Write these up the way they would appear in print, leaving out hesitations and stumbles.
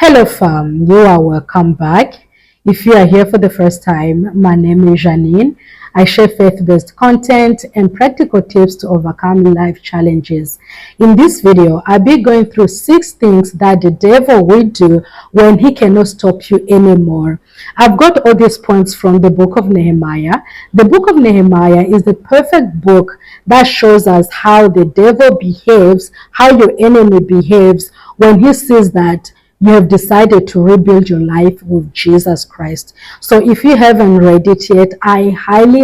Hello fam, you are welcome back. If you are here for the first time, my name is Janine. I share faith-based content and practical tips to overcome life challenges. In this video, I'll be going through 6 things that the devil will do when he cannot stop you anymore. I've got all these points from the book of Nehemiah. The book of Nehemiah is the perfect book that shows us how the devil behaves, how your enemy behaves when he sees that you have decided to rebuild your life with Jesus Christ. So if you haven't read it yet, I highly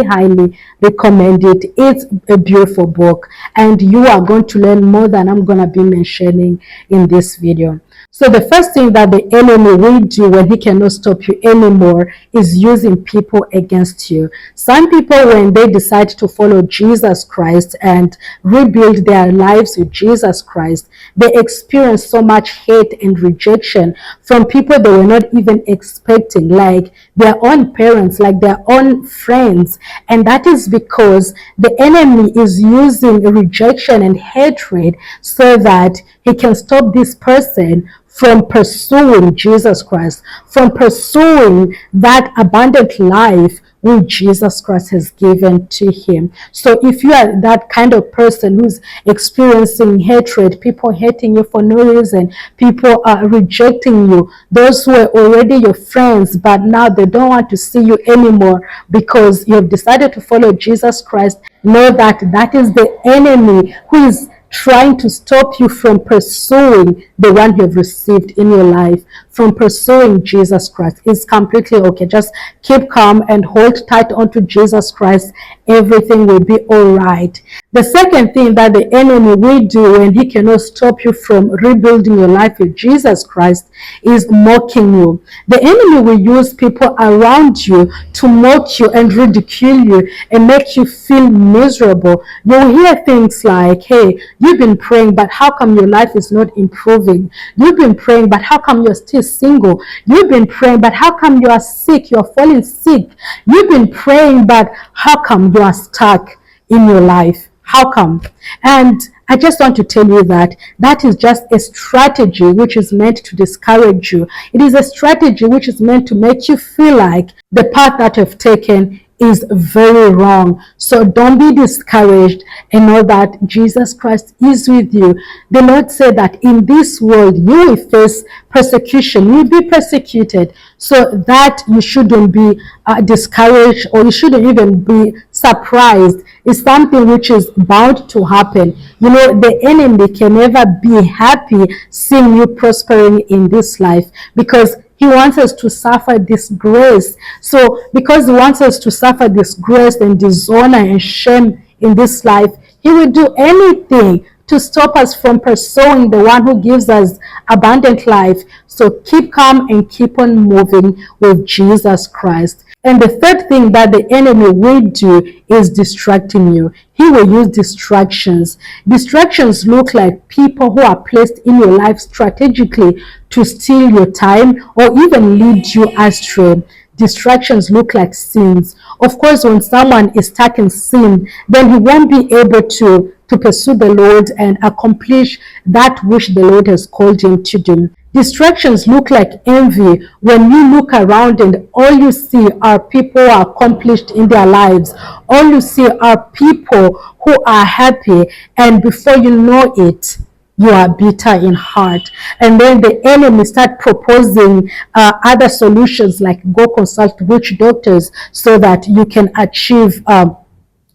recommend it. It's a beautiful book and you are going to learn more than I'm going to be mentioning in this video. So the first thing that the enemy will do when he cannot stop you anymore is using people against you. Some people, when they decide to follow Jesus Christ and rebuild their lives with Jesus Christ, they experience so much hate and rejection from people they were not even expecting, like their own parents, like their own friends. And that is because the enemy is using rejection and hatred so that he can stop this person from pursuing Jesus Christ, from pursuing that abundant life which Jesus Christ has given to him. So if you are that kind of person who's experiencing hatred, people hating you for no reason, people are rejecting you, those who are already your friends, but now they don't want to see you anymore because you have decided to follow Jesus Christ, know that that is the enemy who is trying to stop you from pursuing the one you have received in your life, from pursuing Jesus Christ. It's completely okay. Just keep calm and hold tight onto Jesus Christ. Everything will be all right. The second thing that the enemy will do when he cannot stop you from rebuilding your life with Jesus Christ is mocking you. The enemy will use people around you to mock you and ridicule you and make you feel miserable. You'll hear things like, hey, you've been praying, but how come your life is not improving? You've been praying, but how come you're still single? You've been praying, but how come you are sick? You're falling sick. You've been praying, but how come you are stuck in your life? How come? And I just want to tell you that that is just a strategy which is meant to discourage you. It is a strategy which is meant to make you feel like the path that you've taken is very wrong. So don't be discouraged and know that Jesus Christ is with you. The Lord said that in this world you will face persecution, you will be persecuted, so that you shouldn't be discouraged, or you shouldn't even be surprised. It's something which is bound to happen. You know, the enemy can never be happy seeing you prospering in this life, because he wants us to suffer disgrace. So because he wants us to suffer disgrace and dishonor and shame in this life, he will do anything to stop us from pursuing the one who gives us abundant life. So keep calm and keep on moving with Jesus Christ. And the third thing that the enemy will do is distracting you. He will use distractions. Distractions look like people who are placed in your life strategically to steal your time or even lead you astray. Distractions look like sins. Of course, when someone is stuck in sin, then he won't be able to pursue the Lord and accomplish that which the Lord has called him to do. Distractions look like envy. When you look around and all you see are people who are accomplished in their lives, all you see are people who are happy, and before you know it, you are bitter in heart. And then the enemy start proposing other solutions, like go consult witch doctors so that you can achieve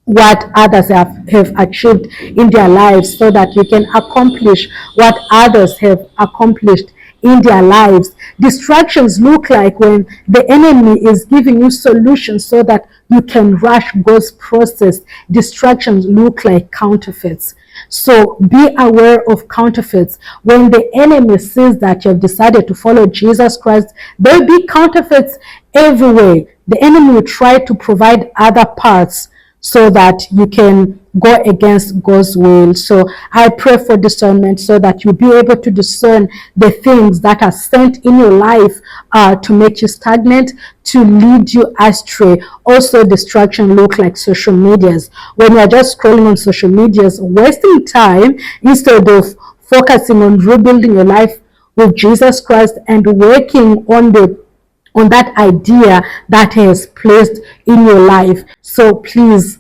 what others have achieved in their lives, so that you can accomplish what others have accomplished in their lives. Distractions look like when the enemy is giving you solutions so that you can rush God's process. Distractions look like counterfeits. So be aware of counterfeits. When the enemy sees that you have decided to follow Jesus Christ, there will be counterfeits everywhere. The enemy will try to provide other paths so that you can go against God's will. So I pray for discernment so that you'll be able to discern the things that are sent in your life to make you stagnant, to lead you astray. Also, distraction look like social medias. When you're just scrolling on social medias, wasting time instead of focusing on rebuilding your life with Jesus Christ and working on that idea that He has placed in your life. So please,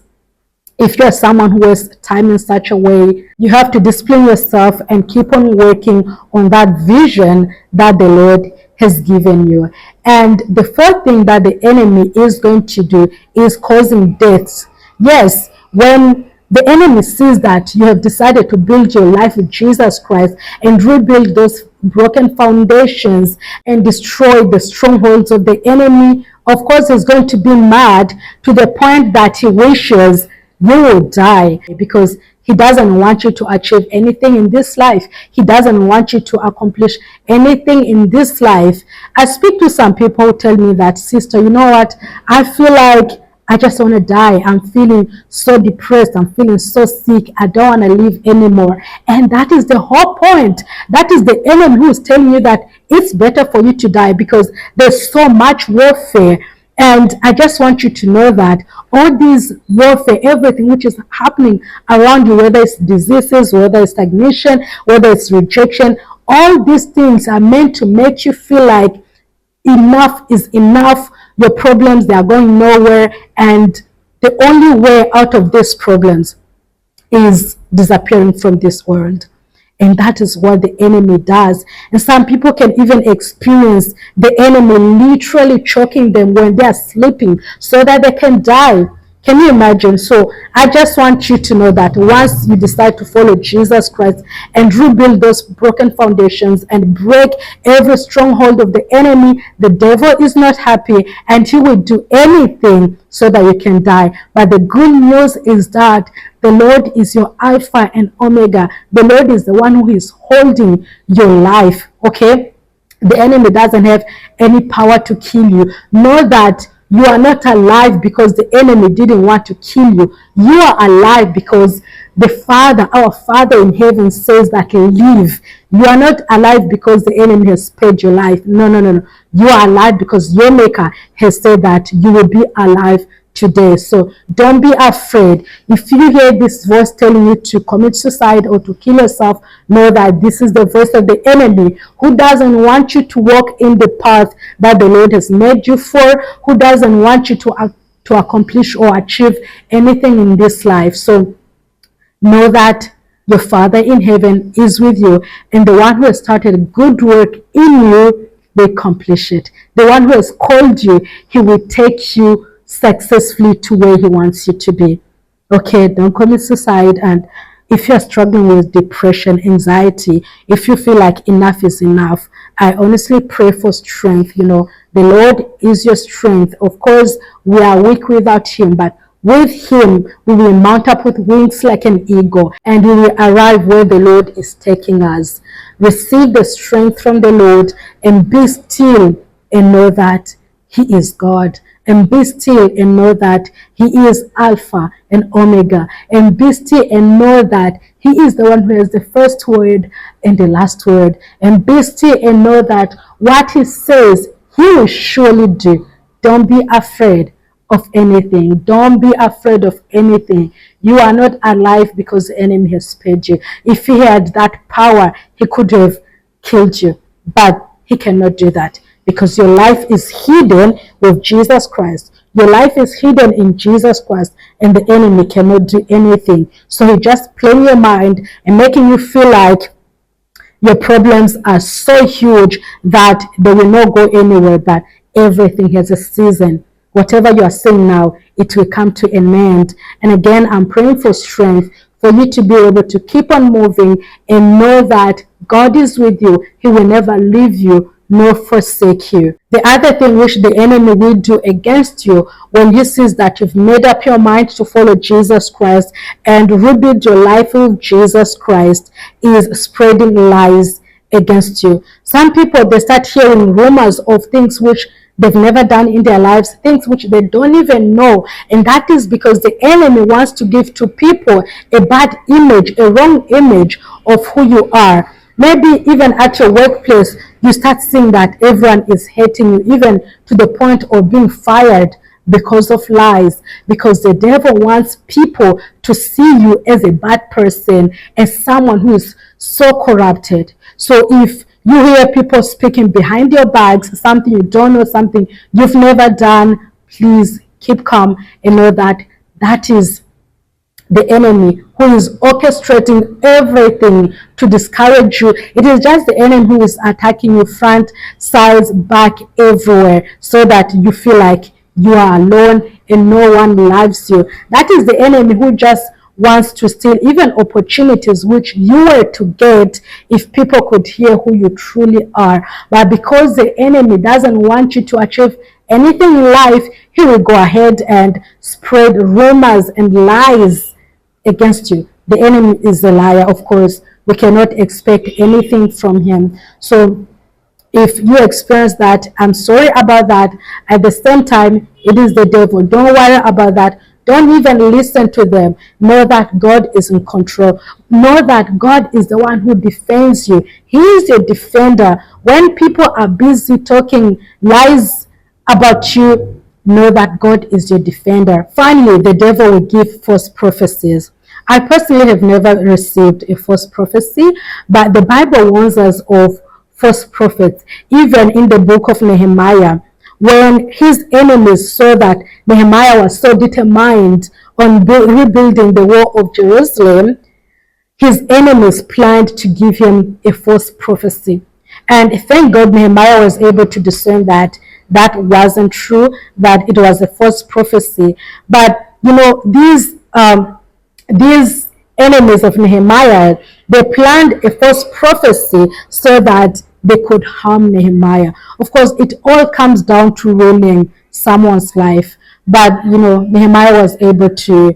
if you're someone who has time in such a way, you have to discipline yourself and keep on working on that vision that the Lord has given you. And the fourth thing that the enemy is going to do is causing deaths. Yes, when the enemy sees that you have decided to build your life with Jesus Christ and rebuild those broken foundations and destroy the strongholds of the enemy, of course, he's going to be mad to the point that he wishes you will die, because he doesn't want you to achieve anything in this life. He doesn't want you to accomplish anything in this life. I speak to some people who tell me that, sister, you know what? I feel like I just want to die. I'm feeling so depressed. I'm feeling so sick. I don't want to live anymore. And that is the whole point. That is the enemy who is telling you that it's better for you to die because there's so much warfare. And I just want you to know that all these warfare, everything which is happening around you, whether it's diseases, whether it's stagnation, whether it's rejection, all these things are meant to make you feel like enough is enough. Your problems, they are going nowhere. And the only way out of these problems is disappearing from this world. And that is what the enemy does. And some people can even experience the enemy literally choking them when they are sleeping so that they can die. Can you imagine? So I just want you to know that once you decide to follow Jesus Christ and rebuild those broken foundations and break every stronghold of the enemy, the devil is not happy and he will do anything so that you can die. But the good news is that the Lord is your Alpha and Omega. The Lord is the one who is holding your life. Okay? The enemy doesn't have any power to kill you. Know that you are not alive because the enemy didn't want to kill you. You are alive because the Father, our Father in heaven, says that live. You are not alive because the enemy has spared your life. No, no, no, no. You are alive because your Maker has said that you will be alive today. So don't be afraid. If you hear this voice telling you to commit suicide or to kill yourself, know that this is the voice of the enemy who doesn't want you to walk in the path that the Lord has made you for, who doesn't want you to accomplish or achieve anything in this life. So know that your Father in heaven is with you, and the one who has started a good work in you will accomplish it. The one who has called you, he will take you successfully to where he wants you to be. Okay, don't commit suicide. And if you're struggling with depression, anxiety, if you feel like enough is enough, I honestly pray for strength. You know, the Lord is your strength. Of course, we are weak without him, but with him, we will mount up with wings like an eagle, and we will arrive where the Lord is taking us. Receive the strength from the Lord and be still and know that he is God. And be still and know that he is Alpha and Omega. And be still and know that he is the one who has the first word and the last word. And be still and know that what he says, he will surely do. Don't be afraid of anything. Don't be afraid of anything. You are not alive because the enemy has spared you. If he had that power, he could have killed you. But he cannot do that, because your life is hidden with Jesus Christ. Your life is hidden in Jesus Christ, and the enemy cannot do anything. So he just playing your mind and making you feel like your problems are so huge that they will not go anywhere, that everything has a season. Whatever you are saying now, it will come to an end. And again, I'm praying for strength for you to be able to keep on moving and know that God is with you. He will never leave you nor forsake you. The other thing which the enemy will do against you when he sees that you've made up your mind to follow Jesus Christ and rebuild your life with Jesus Christ is spreading lies against you. Some people, they start hearing rumors of things which they've never done in their lives, things which they don't even know. And that is because the enemy wants to give to people a bad image, a wrong image of who you are. Maybe even at your workplace, you start seeing that everyone is hating you, even to the point of being fired because of lies, because the devil wants people to see you as a bad person, as someone who is so corrupted. So if you hear people speaking behind your backs, something you don't know, something you've never done, please keep calm and know that that is the enemy who is orchestrating everything to discourage you. It is just the enemy who is attacking you front, sides, back, everywhere, so that you feel like you are alone and no one loves you. That is the enemy who just wants to steal even opportunities which you were to get if people could hear who you truly are. But because the enemy doesn't want you to achieve anything in life, he will go ahead and spread rumors and lies against you. The enemy is a liar, of course. We cannot expect anything from him. So if you experience that, I'm sorry about that. At the same time, it is the devil. Don't worry about that. Don't even listen to them. Know that God is in control. Know that God is the one who defends you. He is your defender. When people are busy talking lies about you, know that God is your defender. Finally, the devil will give false prophecies. I personally have never received a false prophecy, but the Bible warns us of false prophets. Even in the book of Nehemiah, when his enemies saw that Nehemiah was so determined on rebuilding the wall of Jerusalem, his enemies planned to give him a false prophecy. And thank God Nehemiah was able to discern that that wasn't true, that it was a false prophecy. But these enemies of Nehemiah, they planned a false prophecy so that they could harm Nehemiah. Of course, it all comes down to ruining someone's life. But Nehemiah was able to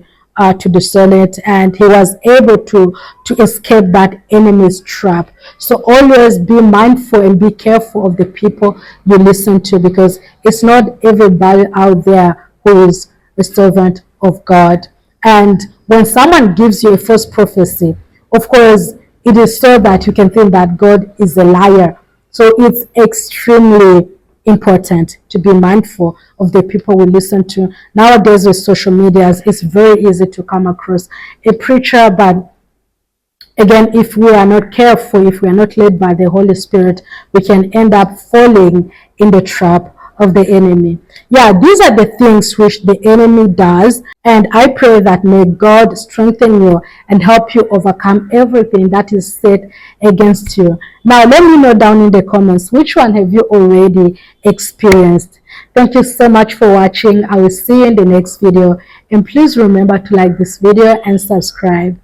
discern it, and he was able to escape that enemy's trap. So always be mindful and be careful of the people you listen to, because it's not everybody out there who is a servant of God. And when someone gives you a false prophecy, of course, it is so that you can think that God is a liar. So it's extremely important to be mindful of the people we listen to. Nowadays with social medias, it's very easy to come across a preacher, but again, if we are not careful, if we are not led by the Holy Spirit, we can end up falling in the trap of the enemy. Yeah, these are the things which the enemy does, and I pray that may God strengthen you and help you overcome everything that is set against you. Now, let me know down in the comments, which one have you already experienced? Thank you so much for watching. I will see you in the next video, and please remember to like this video and subscribe.